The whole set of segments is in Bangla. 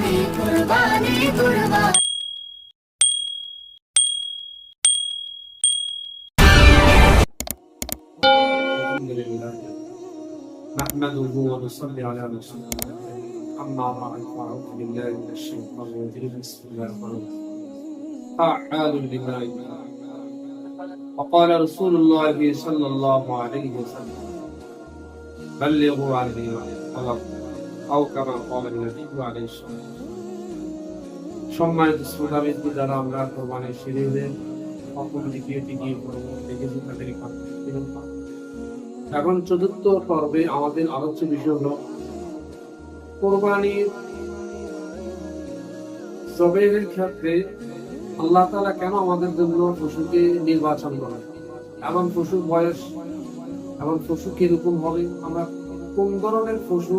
কুরবানি কুরবানি আলহামদুলিল্লাহ নাহমাদুহু ওয়া নুসাল্লি আলা রাসূলিল্লাহ আম্মা বা'দ ফাআউযু বিল্লাহি মিনাশ শাইতানির রাজীম বিসমিল্লাহির রহমানির রহিম ফাআলু লিমা ইউরিদ وقال رسول الله صلى الله عليه وسلم بلغوا عني ولو أو كما قال النبي عليه الصلاة والسلام সম্মানিত শ্রোতাবৃন্দ, যারা আমরা কোরবানির সিরিজে অপর দিকে টিকিয়ে পড়বো দেখেছি তাদের এখন চতুর্থ পর্বে আমাদের আলোচ্য বিষয় হলো কোরবানির জবেহের ক্ষেত্রে আল্লাহ তাআলা কেন আমাদের জন্য পশুকে নির্বাচন করেন এবং পশুর বয়স এবং পশু কিরকম হবে, আমরা কোন ধরনের পশু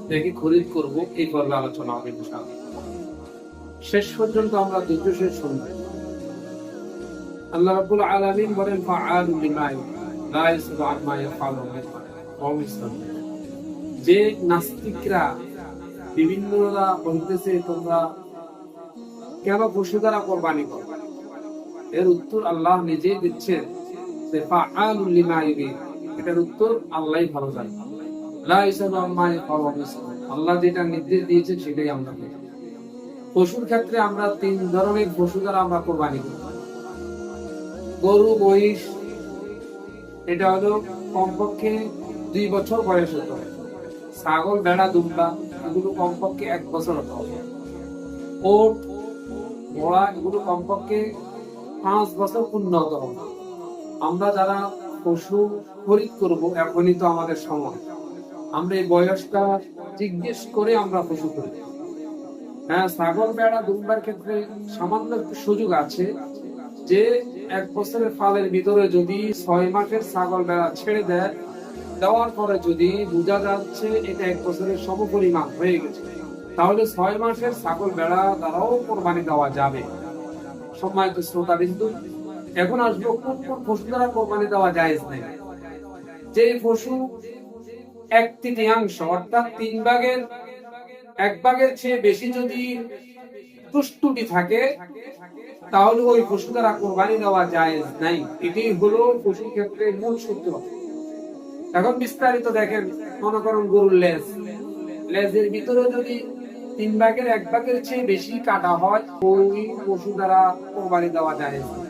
দেখে খরিদ করব, এই পর্বে আলোচনা হবে ইনশাআল্লাহ। শেষ পর্যন্ত আমরা ধৈর্য শেষ শুনব। আল্লাহ রাব্বুল আলামিন বলেন ফাআলু লিমা ইউরিদ লা ইয়াসআলু আম্মা ইয়াফআলু ওয়া হুম। যে নাস্তিকরা বিভিন্নরা বলতেছে তোমরা কেন পশু দ্বারা কোরবানি করো, এর উত্তর আল্লাহ নিজেই দিচ্ছেন যে ফাআলু লিমা ইউরিদ, এটার উত্তর আল্লাহই ভালো জানেন। লা ইয়াসআলু আম্মা ইয়াফআলু ওয়া হুম। আল্লাহ যেটা নির্দেশ দিয়েছে সেটাই আমরা করি। পশুর ক্ষেত্রে আমরা তিন ধরনের পশু দ্বারা আমরা কোরবানি করি। গরু, মহিষ, এটা হলো কমপক্ষে 2 বছর বয়স হতে হবে। ছাগল, ভেড়া, দুম্বা এগুলো কমপক্ষে 1 বছর হতে হবে। ওট, ঘোড়া এগুলো কমপক্ষে 5 বছর পূর্ণ হতে হবে। আমরা যারা পশু খরিদ করব, এখনই তো আমাদের সময়, আমরা এই বয়সটা জিজ্ঞেস করে আমরা পশু খরিদ। হ্যাঁ, ছাগল, ভেড়া, দুম্বার ক্ষেত্রে সামান্য একটু সুযোগ আছে যে 1 বছরের ফালের ভিতরে যদি 6 মাসের ছাগল ভেড়া ছেড়ে দেওয়ার পরে যদি বোঝা যাচ্ছে এটা 1 বছরের সমপরিমাণ হয়ে গেছে, তাহলে 6 মাসের ছাগল ভেড়া দ্বারাও কোরবানি দেওয়া যাবে। সম্মানিত শ্রোতাবৃন্দ, এখন আসবো কোন কোন পশু দ্বারা কোরবানি দেওয়া জায়েজ নেই। যে পশু 1/3 অর্থাৎ 3 ভাগের 1 ভাগের চেয়ে বেশি যদি ত্রুটি থাকে, তাহলে ওই পশু দ্বারা কোরবানি দেওয়া জায়েজ নাই। এটি হলো পশুর ক্ষেত্রে মূল সূত্র। এখন বিস্তারিত দেখেন, মনে করুন গরুর লেজের ভিতরে যদি 3 ভাগের 1 ভাগের চেয়ে বেশি কাটা হয়, ওই পশু দ্বারা কোরবানি দেওয়া জায়েজ নাই।